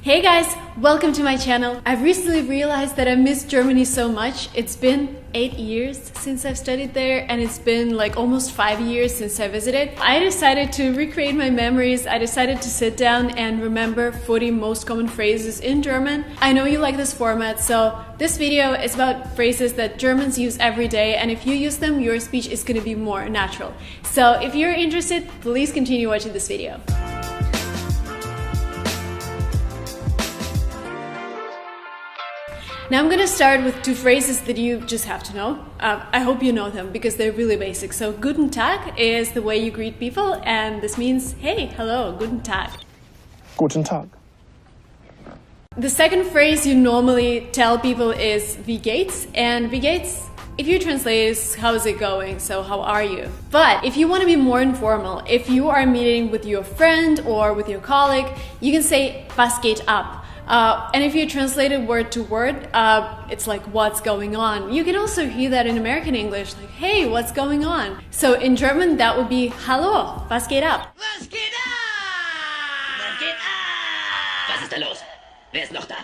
Hey guys, welcome to my channel. I've recently realized that I miss Germany so much. It's been 8 years since I've studied there, and it's been like almost 5 years since I visited. I decided to recreate my memories. I decided to sit down and remember 40 most common phrases in German. I know you like this format, so this video is about phrases that Germans use every day, and if you use them, your speech is going to be more natural. So if you're interested, please continue watching this video. Now I'm going to start with two phrases that you just have to know. I hope you know them because they're really basic. So Guten Tag is the way you greet people, and this means, hey, hello, Guten Tag. Guten Tag. The second phrase you normally tell people is Wie geht's? And Wie geht's, if you translate, is how is it going? So how are you? But if you want to be more informal, if you are meeting with your friend or with your colleague, you can say Was geht ab? And if you translate it word to word, it's like, what's going on? You can also hear that in American English, like, hey, what's going on? So in German, that would be, Hallo, was geht ab? Was geht ab? Was geht ab? Was ist da los? Wer ist noch da?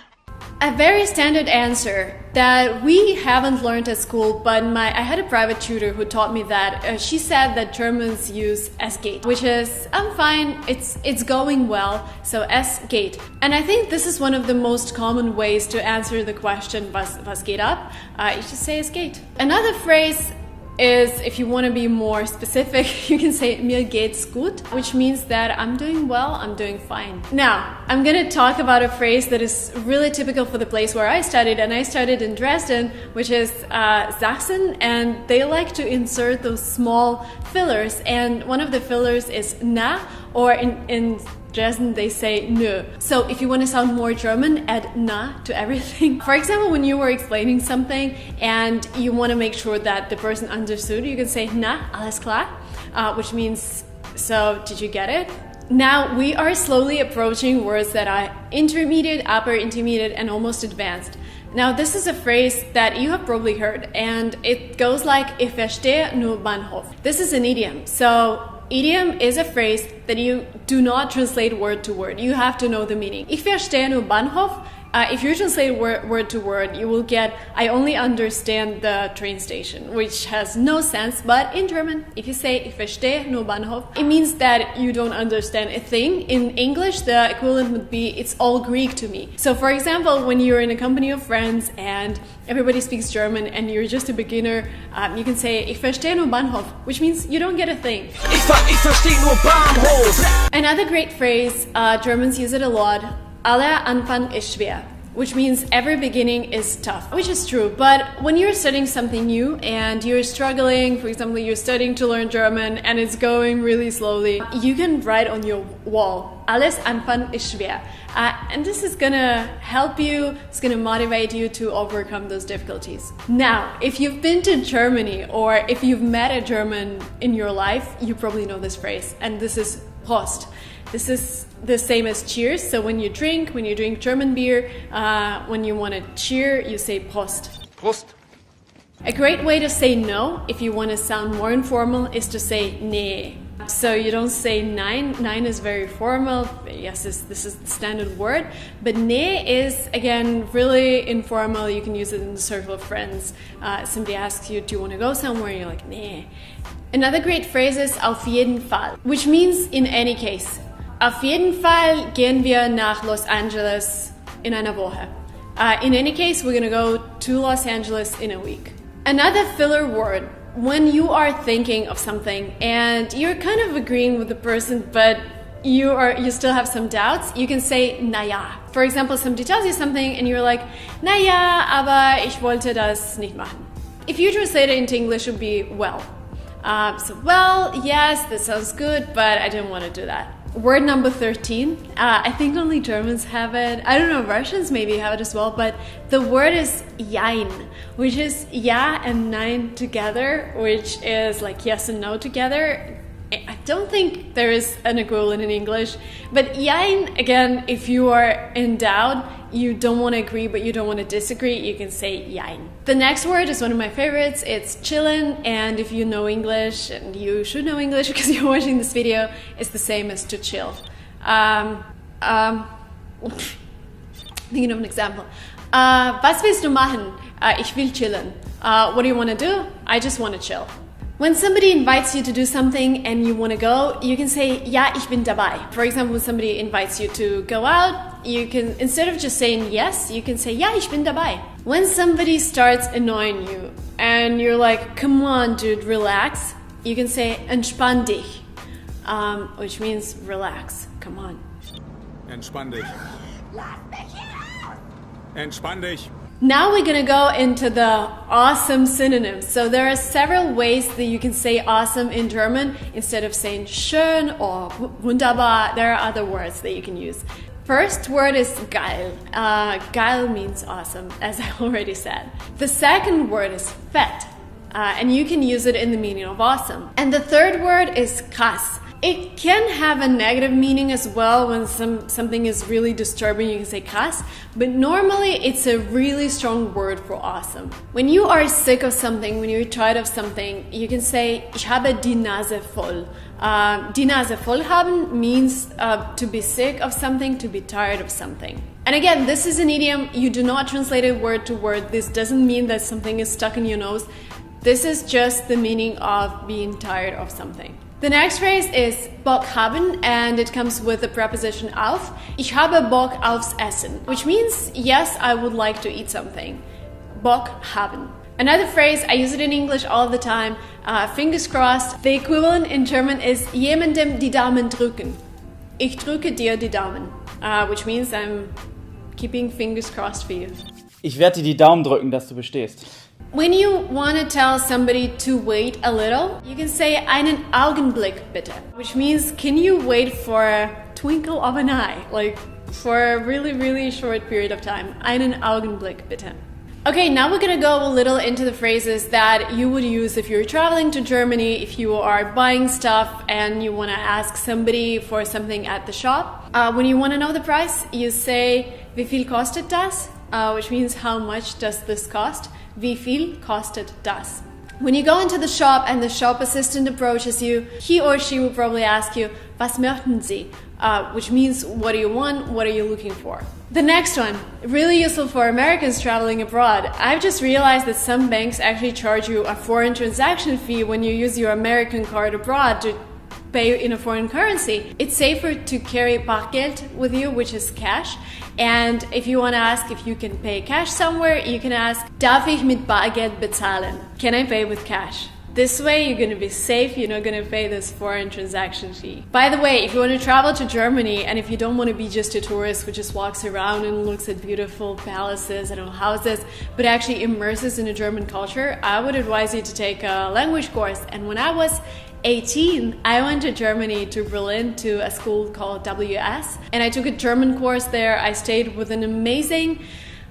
A very standard answer that we haven't learned at school, but I had a private tutor who taught me that. She said that Germans use es geht, which is, I'm fine, it's going well, so es geht. And I think this is one of the most common ways to answer the question, was geht ab? You just say es geht. Another phrase is, if you want to be more specific, you can say mir geht's gut, which means that I'm doing well, I'm doing fine. Now, I'm gonna talk about a phrase that is really typical for the place where I studied, and I studied in Dresden, which is Sachsen, and they like to insert those small fillers, and one of the fillers is na, or in Dresden they say nö. So if you want to sound more German, add na to everything. For example, when you were explaining something and you want to make sure that the person understood, you can say na, alles klar, which means, so did you get it? Now we are slowly approaching words that are intermediate, upper intermediate, and almost advanced. Now this is a phrase that you have probably heard, and it goes like Ich verstehe nur Bahnhof. This is an idiom. So idiom is a phrase that you do not translate word to word. You have to know the meaning. Ich verstehe nur Bahnhof. If you translate word to word, you will get I only understand the train station, which has no sense. But in German, if you say Ich verstehe nur Bahnhof, it means that you don't understand a thing. In English, the equivalent would be it's all Greek to me. So for example, when you're in a company of friends and everybody speaks German and you're just a beginner, you can say Ich verstehe nur Bahnhof, which means you don't get a thing. Ich verstehe nur Bahnhof. Another great phrase, Germans use it a lot, aller Anfang ist schwer, which means every beginning is tough, which is true. But when you're studying something new and you're struggling, for example, you're studying to learn German and it's going really slowly, you can write on your wall, alles Anfang ist schwer. And this is gonna help you, it's gonna motivate you to overcome those difficulties. Now, if you've been to Germany or if you've met a German in your life, you probably know this phrase, and this is Prost. This is the same as cheers. So when you drink German beer, when you want to cheer, you say Prost. Prost. A great way to say no, if you want to sound more informal, is to say nee. So you don't say nein. Nein is very formal. Yes, this is the standard word. But nee is, again, really informal. You can use it in the circle of friends. Somebody asks you, do you want to go somewhere? And you're like, nee. Another great phrase is auf jeden Fall, which means in any case. Auf jeden Fall gehen wir nach Los Angeles in einer Woche. In any case, we're gonna go to Los Angeles in a week. Another filler word, when you are thinking of something and you're kind of agreeing with the person, but you still have some doubts, you can say na ja. For example, somebody tells you something and you're like, na ja, aber ich wollte das nicht machen. If you translate it into English, it would be well. So well, yes, that sounds good, but I didn't want to do that. Word number 13, I think only Germans have it. I don't know, Russians maybe have it as well, but the word is jein, which is ja and nein together, which is like yes and no together. I don't think there is an equivalent in English, but jein, again, if you are in doubt, you don't want to agree, but you don't want to disagree, you can say jein. The next word is one of my favorites, it's chillin', and if you know English, and you should know English because you're watching this video, it's the same as to chill. Thinking of an example. Was willst du machen? Ich will chillen. What do you want to do? I just want to chill. When somebody invites you to do something and you want to go, you can say, ja, ich bin dabei. For example, when somebody invites you to go out, you can, instead of just saying yes, you can say, ja, ich bin dabei. When somebody starts annoying you and you're like, come on, dude, relax, you can say, entspann dich, which means relax, come on. Entspann dich. Entspann dich. Now we're gonna go into the awesome synonyms. So there are several ways that you can say awesome in German. Instead of saying schön or wunderbar, there are other words that you can use. First word is geil. Geil means awesome, as I already said. The second word is fett, and you can use it in the meaning of awesome. And the third word is krass. It can have a negative meaning as well. When something is really disturbing, you can say krass, but normally it's a really strong word for awesome. When you are sick of something, when you're tired of something, you can say, ich habe die Nase voll. Die Nase voll haben means to be sick of something, to be tired of something. And again, this is an idiom. You do not translate it word to word. This doesn't mean that something is stuck in your nose. This is just the meaning of being tired of something. The next phrase is Bock haben, and it comes with the preposition auf. Ich habe Bock aufs Essen, which means yes, I would like to eat something. Bock haben. Another phrase, I use it in English all the time, fingers crossed. The equivalent in German is jemandem die Daumen drücken. Ich drücke dir die Daumen, which means I'm keeping fingers crossed for you. Ich werde dir die Daumen drücken, dass du bestehst. When you want to tell somebody to wait a little, you can say einen Augenblick bitte, which means can you wait for a twinkle of an eye, like for a really, really short period of time. Einen Augenblick bitte. Okay, now we're gonna go a little into the phrases that you would use if you're traveling to Germany, if you are buying stuff and you want to ask somebody for something at the shop. When you want to know the price, you say wie viel kostet das, which means how much does this cost. Wie viel kostet das? When you go into the shop and the shop assistant approaches you, he or she will probably ask you, was möchten Sie? Which means, what do you want? What are you looking for? The next one, really useful for Americans traveling abroad. I've just realized that some banks actually charge you a foreign transaction fee when you use your American card abroad to pay in a foreign currency. It's safer to carry Bargeld with you, which is cash. And if you want to ask if you can pay cash somewhere, you can ask, darf ich mit Bargeld bezahlen? Can I pay with cash? This way you're going to be safe, you're not going to pay this foreign transaction fee. By the way, if you want to travel to Germany and if you don't want to be just a tourist who just walks around and looks at beautiful palaces and houses, but actually immerses in a German culture, I would advise you to take a language course. And when I was 18, I went to Germany, to Berlin, to a school called WS, and I took a German course there. I stayed with an amazing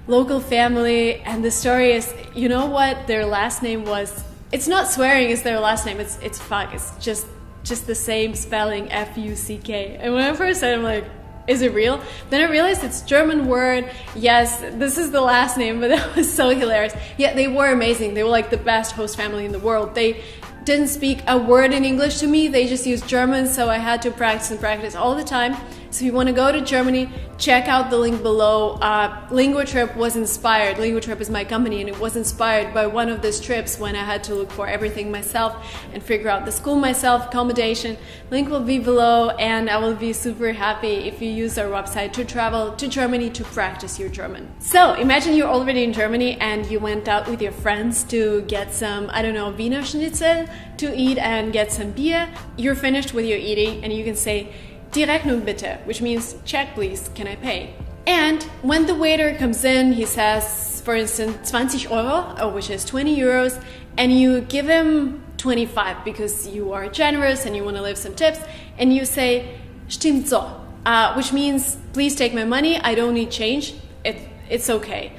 local family, and the story is, you know what their last name was? It's not swearing, it's their last name, it's fuck, it's just the same spelling, F-U-C-K. And when I first said it, I'm like, is it real? Then I realized it's a German word. Yes, this is the last name, but that was so hilarious. Yeah, they were amazing. They were like the best host family in the world. They didn't speak a word in English to me. They just used German, so I had to practice and practice all the time. So if you want to go to Germany, check out the link below. LinguaTrip was inspired. LinguaTrip is my company, and it was inspired by one of these trips when I had to look for everything myself and figure out the school myself, accommodation. Link will be below, and I will be super happy if you use our website to travel to Germany to practice your German. So imagine you're already in Germany and you went out with your friends to get some, I don't know, Wiener Schnitzel to eat and get some beer. You're finished with your eating and you can say, Die Rechnung bitte, which means check please, can I pay? And when the waiter comes in, he says, for instance, 20 euro, which is 20 euros, and you give him 25 because you are generous and you want to leave some tips, and you say, stimmt so, which means, please take my money, I don't need change, it's okay,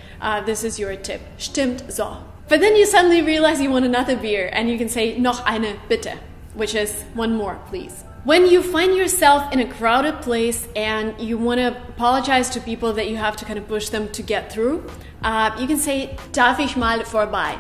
this is your tip, stimmt so. But then you suddenly realize you want another beer, and you can say, noch eine bitte, which is one more, please. When you find yourself in a crowded place and you want to apologize to people that you have to kind of push them to get through, you can say, darf ich mal vorbei,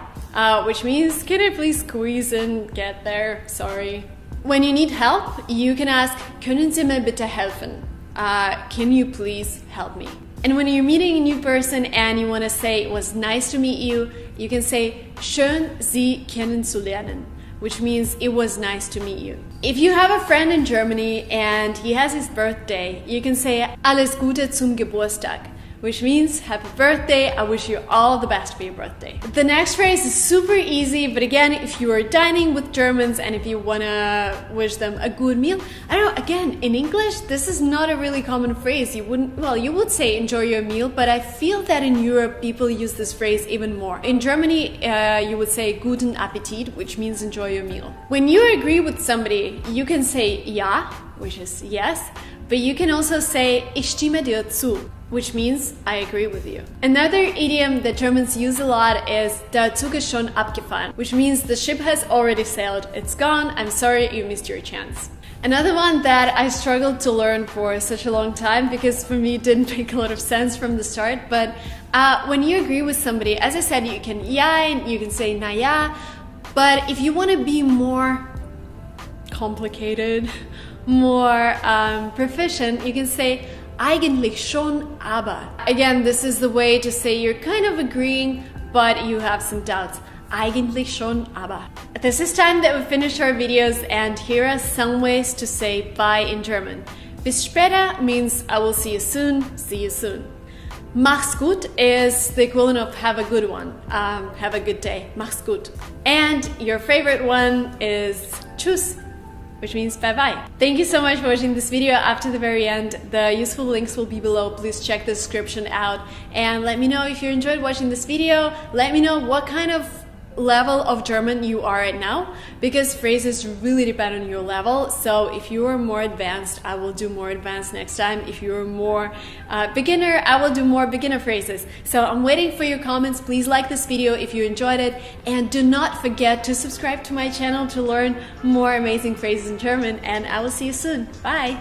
which means, can I please squeeze in, get there, sorry. When you need help, you can ask, können Sie mir bitte helfen? Can you please help me? And when you're meeting a new person and you want to say it was nice to meet you, you can say schön Sie kennenzulernen, which means it was nice to meet you. If you have a friend in Germany and he has his birthday, you can say alles Gute zum Geburtstag, which means happy birthday, I wish you all the best for your birthday. The next phrase is super easy, but again, if you are dining with Germans and if you wanna wish them a good meal, I don't know, again, in English, this is not a really common phrase. You would say enjoy your meal, but I feel that in Europe, people use this phrase even more. In Germany, you would say guten Appetit, which means enjoy your meal. When you agree with somebody, you can say ja, which is yes, but you can also say ich stimme dir zu, which means I agree with you. Another idiom that Germans use a lot is der Zug ist schon abgefahren, which means the ship has already sailed, it's gone, I'm sorry you missed your chance. Another one that I struggled to learn for such a long time because for me it didn't make a lot of sense from the start, but when you agree with somebody, as I said, you can ja, you can say na ja, but if you want to be more complicated, more proficient, you can say eigentlich schon, aber. Again, this is the way to say you're kind of agreeing, but you have some doubts. Eigentlich schon, aber. This is time that we finish our videos, and here are some ways to say bye in German. Bis später means I will see you soon, see you soon. Mach's gut is the equivalent of have a good one, have a good day, mach's gut. And your favorite one is tschüss, which means bye-bye. Thank you so much for watching this video up to the very end. The useful links will be below. Please check the description out and let me know if you enjoyed watching this video. Let me know what kind of level of German you are at now, because phrases really depend on your level. So if you are more advanced, I will do more advanced next time. If you're more beginner, I will do more beginner phrases. So I'm waiting for your comments. Please like this video if you enjoyed it, and do not forget to subscribe to my channel to learn more amazing phrases in German, and I will see you soon. Bye!